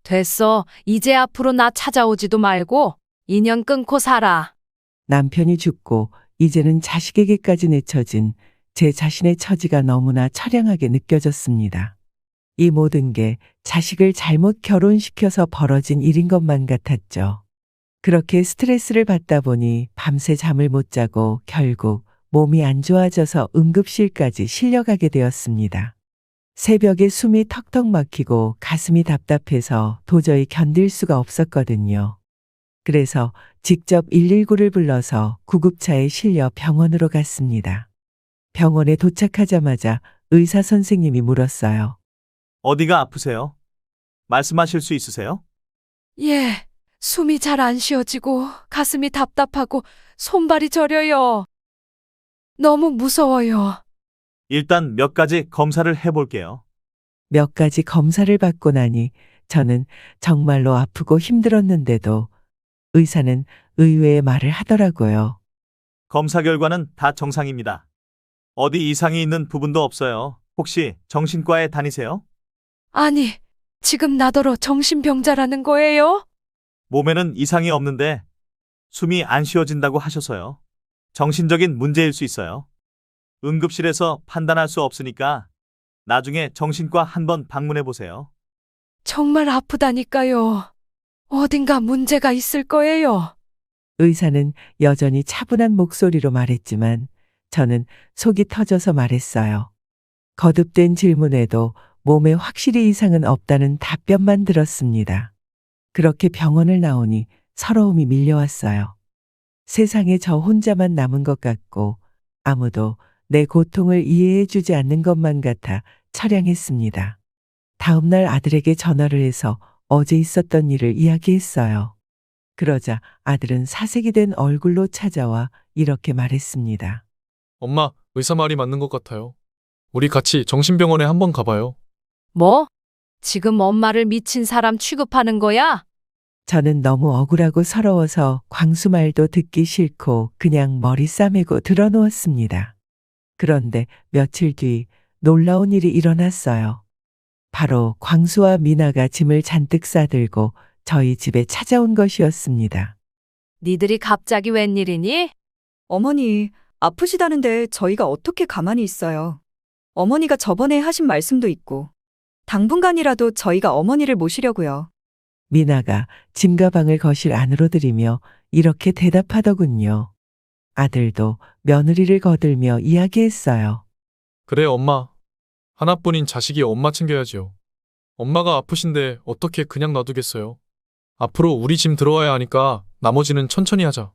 됐어. 이제 앞으로 나 찾아오지도 말고 인연 끊고 살아. 남편이 죽고 이제는 자식에게까지 내쳐진 제 자신의 처지가 너무나 처량하게 느껴졌습니다. 이 모든 게 자식을 잘못 결혼시켜서 벌어진 일인 것만 같았죠. 그렇게 스트레스를 받다 보니 밤새 잠을 못 자고 결국 몸이 안 좋아져서 응급실까지 실려가게 되었습니다. 새벽에 숨이 턱턱 막히고 가슴이 답답해서 도저히 견딜 수가 없었거든요. 그래서 직접 119를 불러서 구급차에 실려 병원으로 갔습니다. 병원에 도착하자마자 의사 선생님이 물었어요. 어디가 아프세요? 말씀하실 수 있으세요? 예, 숨이 잘 안 쉬어지고 가슴이 답답하고 손발이 저려요. 너무 무서워요. 일단 몇 가지 검사를 해볼게요. 몇 가지 검사를 받고 나니 저는 정말로 아프고 힘들었는데도 의사는 의외의 말을 하더라고요. 검사 결과는 다 정상입니다. 어디 이상이 있는 부분도 없어요. 혹시 정신과에 다니세요? 아니, 지금 나더러 정신병자라는 거예요? 몸에는 이상이 없는데 숨이 안 쉬어진다고 하셔서요. 정신적인 문제일 수 있어요. 응급실에서 판단할 수 없으니까 나중에 정신과 한번 방문해 보세요. 정말 아프다니까요. 어딘가 문제가 있을 거예요. 의사는 여전히 차분한 목소리로 말했지만 저는 속이 터져서 말했어요. 거듭된 질문에도 몸에 확실히 이상은 없다는 답변만 들었습니다. 그렇게 병원을 나오니 서러움이 밀려왔어요. 세상에 저 혼자만 남은 것 같고 아무도 내 고통을 이해해 주지 않는 것만 같아 처량했습니다. 다음날 아들에게 전화를 해서 어제 있었던 일을 이야기했어요. 그러자 아들은 사색이 된 얼굴로 찾아와 이렇게 말했습니다. 엄마, 의사 말이 맞는 것 같아요. 우리 같이 정신병원에 한번 가봐요. 뭐? 지금 엄마를 미친 사람 취급하는 거야? 저는 너무 억울하고 서러워서 광수 말도 듣기 싫고 그냥 머리 싸매고 드러누웠습니다. 그런데 며칠 뒤 놀라운 일이 일어났어요. 바로 광수와 미나가 짐을 잔뜩 싸들고 저희 집에 찾아온 것이었습니다. 니들이 갑자기 웬일이니? 어머니, 아프시다는데 저희가 어떻게 가만히 있어요. 어머니가 저번에 하신 말씀도 있고 당분간이라도 저희가 어머니를 모시려고요. 미나가 짐 가방을 거실 안으로 들이며 이렇게 대답하더군요. 아들도 며느리를 거들며 이야기했어요. 그래, 엄마. 하나뿐인 자식이 엄마 챙겨야지요. 엄마가 아프신데 어떻게 그냥 놔두겠어요. 앞으로 우리 짐 들어와야 하니까 나머지는 천천히 하자.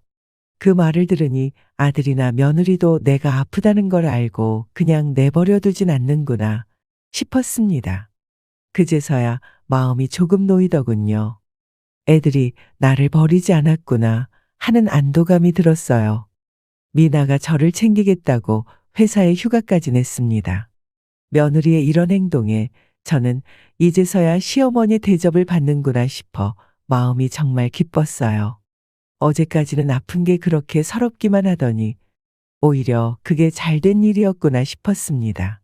그 말을 들으니 아들이나 며느리도 내가 아프다는 걸 알고 그냥 내버려 두진 않는구나 싶었습니다. 그제서야 마음이 조금 놓이더군요. 애들이 나를 버리지 않았구나 하는 안도감이 들었어요. 미나가 저를 챙기겠다고 회사에 휴가까지 냈습니다. 며느리의 이런 행동에 저는 이제서야 시어머니 대접을 받는구나 싶어 마음이 정말 기뻤어요. 어제까지는 아픈 게 그렇게 서럽기만 하더니 오히려 그게 잘된 일이었구나 싶었습니다.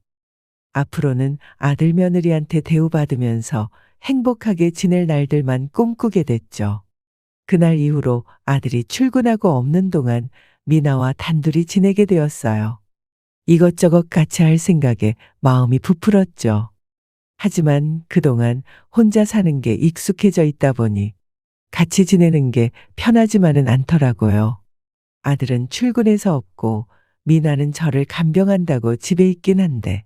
앞으로는 아들 며느리한테 대우받으면서 행복하게 지낼 날들만 꿈꾸게 됐죠. 그날 이후로 아들이 출근하고 없는 동안 미나와 단둘이 지내게 되었어요. 이것저것 같이 할 생각에 마음이 부풀었죠. 하지만 그동안 혼자 사는 게 익숙해져 있다 보니 같이 지내는 게 편하지만은 않더라고요. 아들은 출근해서 없고 미나는 저를 간병한다고 집에 있긴 한데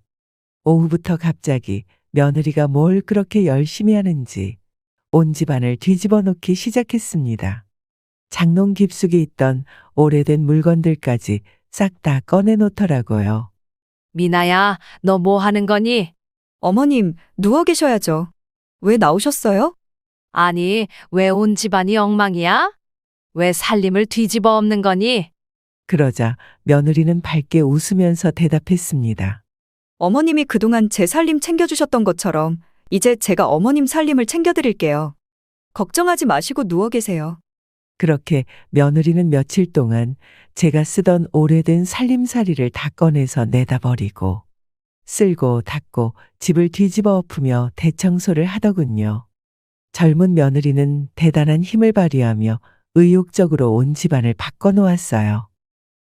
오후부터 갑자기 며느리가 뭘 그렇게 열심히 하는지 온 집안을 뒤집어 놓기 시작했습니다. 장롱 깊숙이 있던 오래된 물건들까지 싹 다 꺼내 놓더라고요. 미나야, 너 뭐 하는 거니? 어머님, 누워 계셔야죠. 왜 나오셨어요? 아니, 왜 온 집안이 엉망이야? 왜 살림을 뒤집어 엎는 거니? 그러자 며느리는 밝게 웃으면서 대답했습니다. 어머님이 그동안 제 살림 챙겨주셨던 것처럼 이제 제가 어머님 살림을 챙겨드릴게요. 걱정하지 마시고 누워 계세요. 그렇게 며느리는 며칠 동안 제가 쓰던 오래된 살림살이를 다 꺼내서 내다 버리고 쓸고 닦고 집을 뒤집어 엎으며 대청소를 하더군요. 젊은 며느리는 대단한 힘을 발휘하며 의욕적으로 온 집안을 바꿔놓았어요.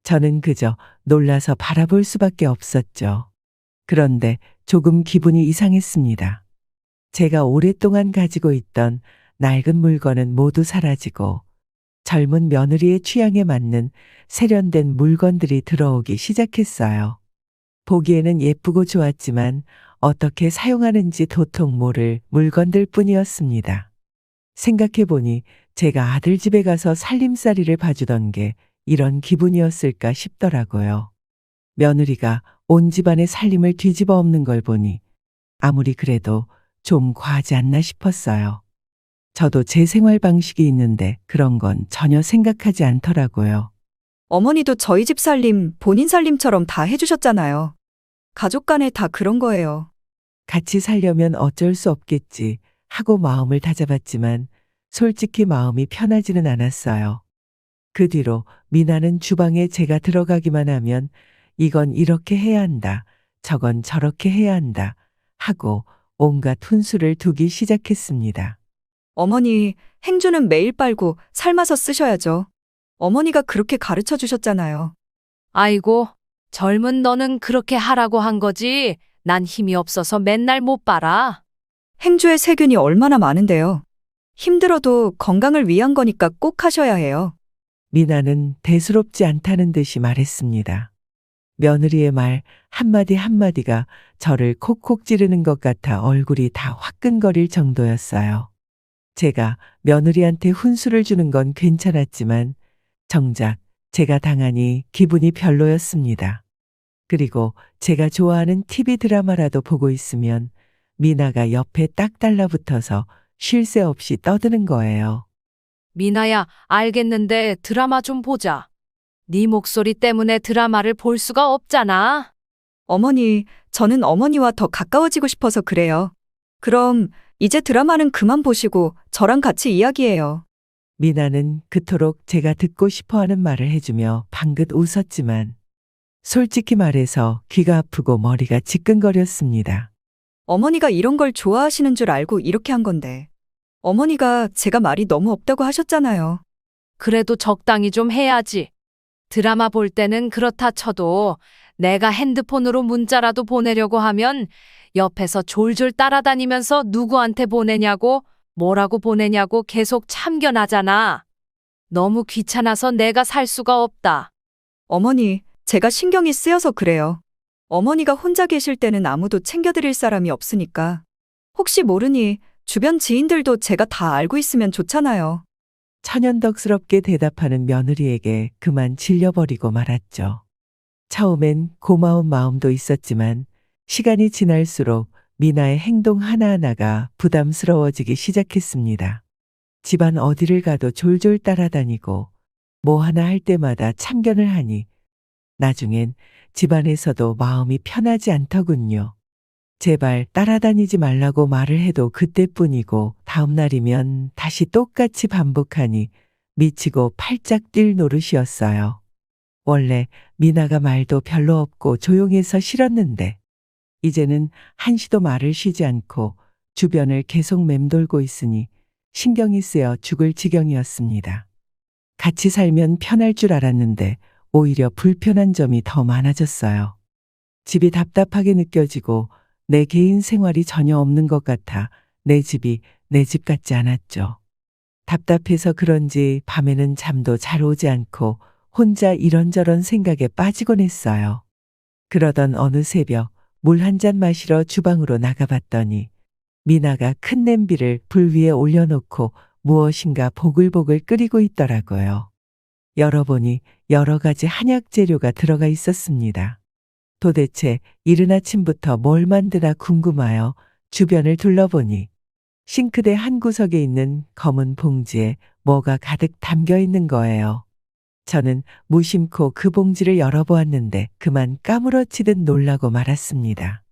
저는 그저 놀라서 바라볼 수밖에 없었죠. 그런데 조금 기분이 이상했습니다. 제가 오랫동안 가지고 있던 낡은 물건은 모두 사라지고 젊은 며느리의 취향에 맞는 세련된 물건들이 들어오기 시작했어요. 보기에는 예쁘고 좋았지만 어떻게 사용하는지 도통 모를 물건들 뿐이었습니다. 생각해보니 제가 아들 집에 가서 살림살이를 봐주던 게 이런 기분이었을까 싶더라고요. 며느리가 온 집안의 살림을 뒤집어 엎는 걸 보니 아무리 그래도 좀 과하지 않나 싶었어요. 저도 제 생활 방식이 있는데 그런 건 전혀 생각하지 않더라고요. 어머니도 저희 집 살림, 본인 살림처럼 다 해주셨잖아요. 가족 간에 다 그런 거예요. 같이 살려면 어쩔 수 없겠지 하고 마음을 다잡았지만 솔직히 마음이 편하지는 않았어요. 그 뒤로 미나는 주방에 제가 들어가기만 하면 이건 이렇게 해야 한다, 저건 저렇게 해야 한다 하고 온갖 훈수를 두기 시작했습니다. 어머니, 행주는 매일 빨고 삶아서 쓰셔야죠. 어머니가 그렇게 가르쳐 주셨잖아요. 아이고, 젊은 너는 그렇게 하라고 한 거지. 난 힘이 없어서 맨날 못 빨아. 행주의 세균이 얼마나 많은데요. 힘들어도 건강을 위한 거니까 꼭 하셔야 해요. 미나는 대수롭지 않다는 듯이 말했습니다. 며느리의 말 한마디 한마디가 저를 콕콕 찌르는 것 같아 얼굴이 다 화끈거릴 정도였어요. 제가 며느리한테 훈수를 주는 건 괜찮았지만 정작 제가 당하니 기분이 별로였습니다. 그리고 제가 좋아하는 TV 드라마라도 보고 있으면 미나가 옆에 딱 달라붙어서 쉴 새 없이 떠드는 거예요. 미나야, 알겠는데 드라마 좀 보자. 네 목소리 때문에 드라마를 볼 수가 없잖아. 어머니, 저는 어머니와 더 가까워지고 싶어서 그래요. 그럼 이제 드라마는 그만 보시고 저랑 같이 이야기해요. 미나는 그토록 제가 듣고 싶어 하는 말을 해주며 방긋 웃었지만 솔직히 말해서 귀가 아프고 머리가 지끈거렸습니다. 어머니가 이런 걸 좋아하시는 줄 알고 이렇게 한 건데. 어머니가 제가 말이 너무 없다고 하셨잖아요. 그래도 적당히 좀 해야지. 드라마 볼 때는 그렇다 쳐도 내가 핸드폰으로 문자라도 보내려고 하면 옆에서 졸졸 따라다니면서 누구한테 보내냐고, 뭐라고 보내냐고 계속 참견하잖아. 너무 귀찮아서 내가 살 수가 없다. 어머니, 제가 신경이 쓰여서 그래요. 어머니가 혼자 계실 때는 아무도 챙겨드릴 사람이 없으니까. 혹시 모르니 주변 지인들도 제가 다 알고 있으면 좋잖아요. 천연덕스럽게 대답하는 며느리에게 그만 질려버리고 말았죠. 처음엔 고마운 마음도 있었지만 시간이 지날수록 미나의 행동 하나하나가 부담스러워지기 시작했습니다. 집안 어디를 가도 졸졸 따라다니고 뭐 하나 할 때마다 참견을 하니 나중엔 집안에서도 마음이 편하지 않더군요. 제발 따라다니지 말라고 말을 해도 그때뿐이고 다음 날이면 다시 똑같이 반복하니 미치고 팔짝 뛸 노릇이었어요. 원래 미나가 말도 별로 없고 조용해서 싫었는데 이제는 한시도 말을 쉬지 않고 주변을 계속 맴돌고 있으니 신경이 쓰여 죽을 지경이었습니다. 같이 살면 편할 줄 알았는데 오히려 불편한 점이 더 많아졌어요. 집이 답답하게 느껴지고 내 개인 생활이 전혀 없는 것 같아 내 집이 내 집 같지 않았죠. 답답해서 그런지 밤에는 잠도 잘 오지 않고 혼자 이런저런 생각에 빠지곤 했어요. 그러던 어느 새벽 물 한 잔 마시러 주방으로 나가봤더니 미나가 큰 냄비를 불 위에 올려놓고 무엇인가 보글보글 끓이고 있더라고요. 열어보니 여러 가지 한약 재료가 들어가 있었습니다. 도대체 이른 아침부터 뭘 만드나 궁금하여 주변을 둘러보니 싱크대 한 구석에 있는 검은 봉지에 뭐가 가득 담겨 있는 거예요. 저는 무심코 그 봉지를 열어보았는데 그만 까무러치듯 놀라고 말았습니다.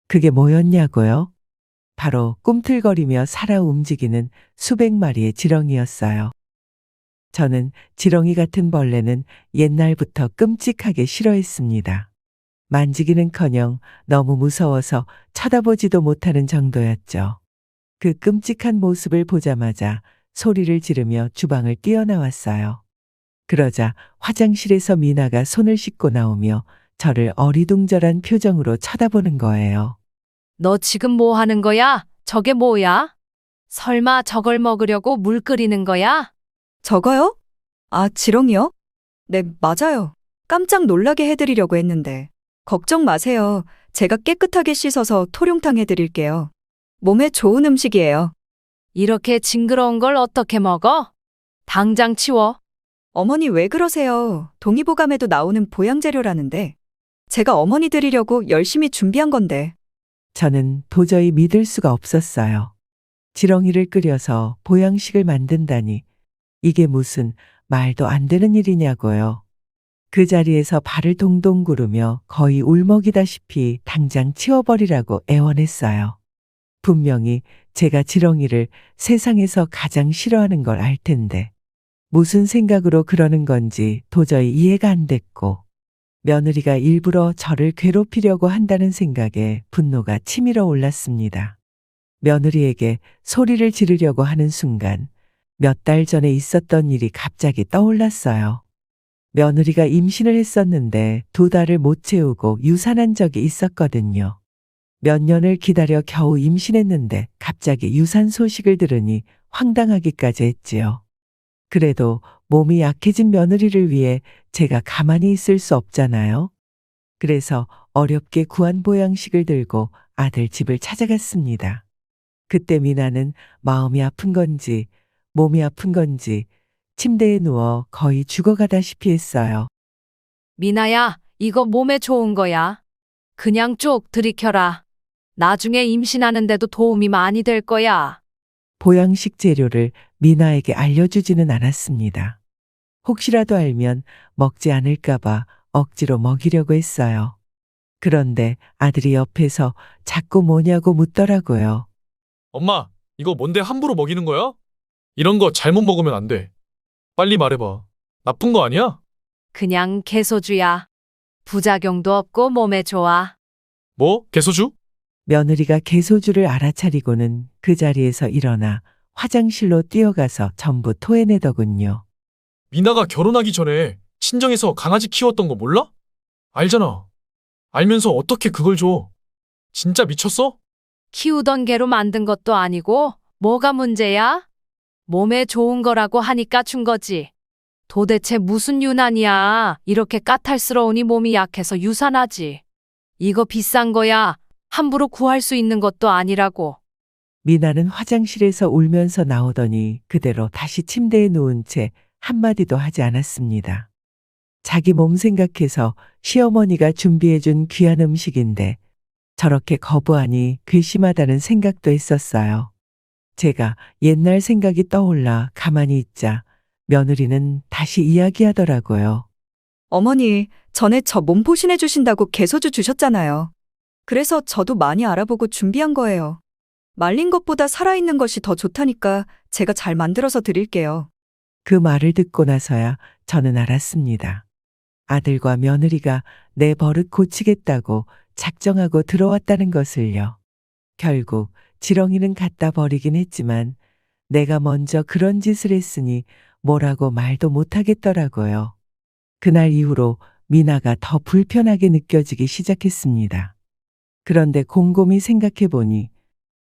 그게 뭐였냐고요? 바로 꿈틀거리며 살아 움직이는 수백 마리의 지렁이였어요. 저는 지렁이 같은 벌레는 옛날부터 끔찍하게 싫어했습니다. 만지기는커녕 너무 무서워서 쳐다보지도 못하는 정도였죠. 그 끔찍한 모습을 보자마자 소리를 지르며 주방을 뛰어나왔어요. 그러자 화장실에서 미나가 손을 씻고 나오며 저를 어리둥절한 표정으로 쳐다보는 거예요. 너 지금 뭐 하는 거야? 저게 뭐야? 설마 저걸 먹으려고 물 끓이는 거야? 저거요? 아, 지렁이요? 네, 맞아요. 깜짝 놀라게 해드리려고 했는데. 걱정 마세요. 제가 깨끗하게 씻어서 토룡탕 해드릴게요. 몸에 좋은 음식이에요. 이렇게 징그러운 걸 어떻게 먹어? 당장 치워. 어머니 왜 그러세요? 동의보감에도 나오는 보양재료라는데. 제가 어머니 드리려고 열심히 준비한 건데. 저는 도저히 믿을 수가 없었어요. 지렁이를 끓여서 보양식을 만든다니 이게 무슨 말도 안 되는 일이냐고요. 그 자리에서 발을 동동 구르며 거의 울먹이다시피 당장 치워버리라고 애원했어요. 분명히 제가 지렁이를 세상에서 가장 싫어하는 걸 알 텐데 무슨 생각으로 그러는 건지 도저히 이해가 안 됐고 며느리가 일부러 저를 괴롭히려고 한다는 생각에 분노가 치밀어 올랐습니다. 며느리에게 소리를 지르려고 하는 순간 몇 달 전에 있었던 일이 갑자기 떠올랐어요. 며느리가 임신을 했었는데 2달을 못 채우고 유산한 적이 있었거든요. 몇 년을 기다려 겨우 임신했는데 갑자기 유산 소식을 들으니 황당하기까지 했지요. 그래도 몸이 약해진 며느리를 위해 제가 가만히 있을 수 없잖아요. 그래서 어렵게 구한 보양식을 들고 아들 집을 찾아갔습니다. 그때 미나는 마음이 아픈 건지 몸이 아픈 건지 침대에 누워 거의 죽어가다시피 했어요. 미나야, 이거 몸에 좋은 거야. 그냥 쭉 들이켜라. 나중에 임신하는데도 도움이 많이 될 거야. 보양식 재료를 미나에게 알려주지는 않았습니다. 혹시라도 알면 먹지 않을까봐 억지로 먹이려고 했어요. 그런데 아들이 옆에서 자꾸 뭐냐고 묻더라고요. 엄마, 이거 뭔데 함부로 먹이는 거야? 이런 거 잘못 먹으면 안 돼. 빨리 말해봐. 나쁜 거 아니야? 그냥 개소주야. 부작용도 없고 몸에 좋아. 뭐? 개소주? 며느리가 개소주를 알아차리고는 그 자리에서 일어나 화장실로 뛰어가서 전부 토해내더군요. 미나가 결혼하기 전에 친정에서 강아지 키웠던 거 몰라? 알잖아. 알면서 어떻게 그걸 줘? 진짜 미쳤어? 키우던 개로 만든 것도 아니고 뭐가 문제야? 몸에 좋은 거라고 하니까 준 거지. 도대체 무슨 유난이야. 이렇게 까탈스러우니 몸이 약해서 유산하지. 이거 비싼 거야. 함부로 구할 수 있는 것도 아니라고. 미나는 화장실에서 울면서 나오더니 그대로 다시 침대에 누운 채 한마디도 하지 않았습니다. 자기 몸 생각해서 시어머니가 준비해준 귀한 음식인데 저렇게 거부하니 괘씸하다는 생각도 했었어요. 제가 옛날 생각이 떠올라 가만히 있자 며느리는 다시 이야기하더라고요. 어머니, 전에 저 몸보신해 주신다고 개소주 주셨잖아요. 그래서 저도 많이 알아보고 준비한 거예요. 말린 것보다 살아있는 것이 더 좋다니까 제가 잘 만들어서 드릴게요. 그 말을 듣고 나서야 저는 알았습니다. 아들과 며느리가 내 버릇 고치겠다고 작정하고 들어왔다는 것을요. 결국 지렁이는 갖다 버리긴 했지만 내가 먼저 그런 짓을 했으니 뭐라고 말도 못하겠더라고요. 그날 이후로 미나가 더 불편하게 느껴지기 시작했습니다. 그런데 곰곰이 생각해 보니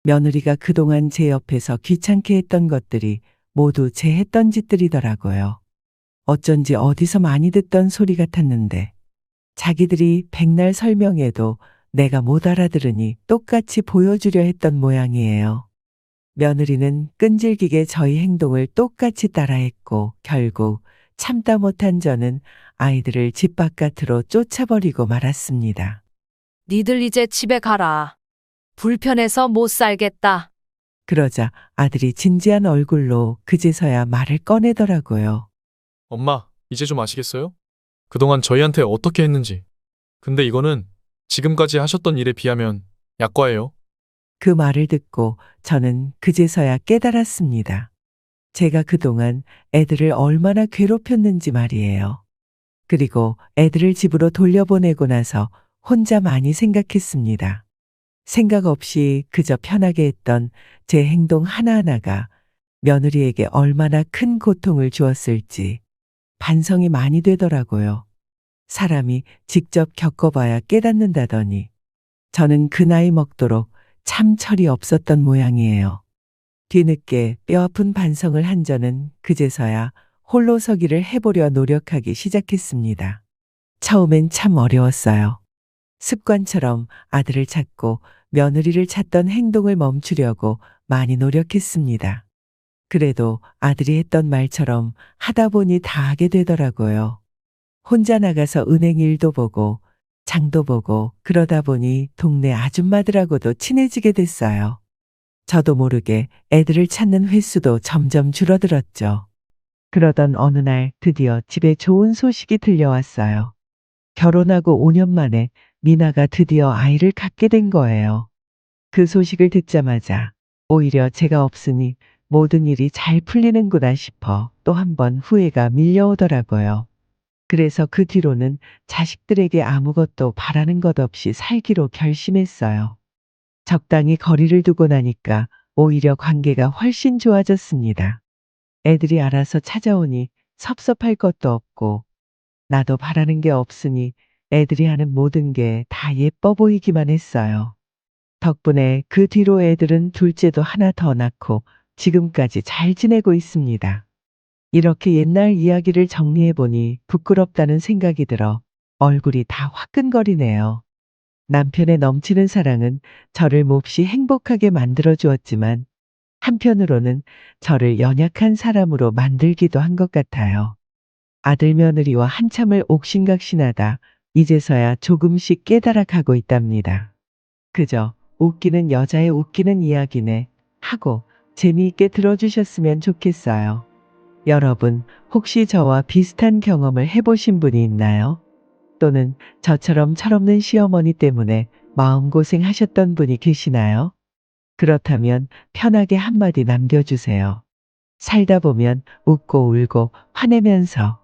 며느리가 그동안 제 옆에서 귀찮게 했던 것들이 모두 제 했던 짓들이더라고요. 어쩐지 어디서 많이 듣던 소리 같았는데 자기들이 백날 설명해도 내가 못 알아들으니 똑같이 보여주려 했던 모양이에요. 며느리는 끈질기게 저희 행동을 똑같이 따라했고 결국 참다 못한 저는 아이들을 집 바깥으로 쫓아버리고 말았습니다. 니들 이제 집에 가라. 불편해서 못 살겠다. 그러자 아들이 진지한 얼굴로 그제서야 말을 꺼내더라고요. 엄마, 이제 좀 아시겠어요? 그동안 저희한테 어떻게 했는지. 근데 이거는 지금까지 하셨던 일에 비하면 약과예요. 그 말을 듣고 저는 그제서야 깨달았습니다. 제가 그동안 애들을 얼마나 괴롭혔는지 말이에요. 그리고 애들을 집으로 돌려보내고 나서 혼자 많이 생각했습니다. 생각 없이 그저 편하게 했던 제 행동 하나하나가 며느리에게 얼마나 큰 고통을 주었을지 반성이 많이 되더라고요. 사람이 직접 겪어봐야 깨닫는다더니 저는 그 나이 먹도록 참 철이 없었던 모양이에요. 뒤늦게 뼈아픈 반성을 한 저는 그제서야 홀로 서기를 해보려 노력하기 시작했습니다. 처음엔 참 어려웠어요. 습관처럼 아들을 찾고 며느리를 찾던 행동을 멈추려고 많이 노력했습니다. 그래도 아들이 했던 말처럼 하다 보니 다 하게 되더라고요. 혼자 나가서 은행 일도 보고 장도 보고 그러다 보니 동네 아줌마들하고도 친해지게 됐어요. 저도 모르게 애들을 찾는 횟수도 점점 줄어들었죠. 그러던 어느 날 드디어 집에 좋은 소식이 들려왔어요. 결혼하고 5년 만에 미나가 드디어 아이를 갖게 된 거예요. 그 소식을 듣자마자 오히려 제가 없으니 모든 일이 잘 풀리는구나 싶어 또 한 번 후회가 밀려오더라고요. 그래서 그 뒤로는 자식들에게 아무것도 바라는 것 없이 살기로 결심했어요. 적당히 거리를 두고 나니까 오히려 관계가 훨씬 좋아졌습니다. 애들이 알아서 찾아오니 섭섭할 것도 없고 나도 바라는 게 없으니 애들이 하는 모든 게 다 예뻐 보이기만 했어요. 덕분에 그 뒤로 애들은 둘째도 하나 더 낳고 지금까지 잘 지내고 있습니다. 이렇게 옛날 이야기를 정리해보니 부끄럽다는 생각이 들어 얼굴이 다 화끈거리네요. 남편의 넘치는 사랑은 저를 몹시 행복하게 만들어 주었지만 한편으로는 저를 연약한 사람으로 만들기도 한 것 같아요. 아들 며느리와 한참을 옥신각신하다 이제서야 조금씩 깨달아가고 있답니다. 그저 웃기는 여자의 웃기는 이야기네 하고 재미있게 들어주셨으면 좋겠어요. 여러분, 혹시 저와 비슷한 경험을 해보신 분이 있나요? 또는 저처럼 철없는 시어머니 때문에 마음고생 하셨던 분이 계시나요? 그렇다면 편하게 한마디 남겨주세요. 살다 보면 웃고 울고 화내면서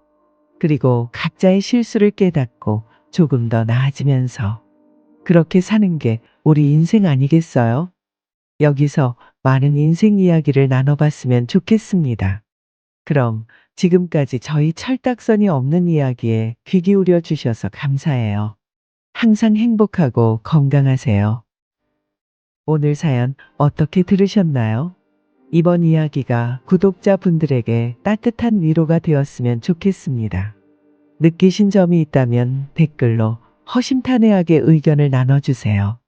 그리고 각자의 실수를 깨닫고 조금 더 나아지면서 그렇게 사는 게 우리 인생 아니겠어요? 여기서 많은 인생 이야기를 나눠봤으면 좋겠습니다. 그럼 지금까지 저희 철딱선이 없는 이야기에 귀 기울여 주셔서 감사해요. 항상 행복하고 건강하세요. 오늘 사연 어떻게 들으셨나요? 이번 이야기가 구독자분들에게 따뜻한 위로가 되었으면 좋겠습니다. 느끼신 점이 있다면 댓글로 허심탄회하게 의견을 나눠주세요.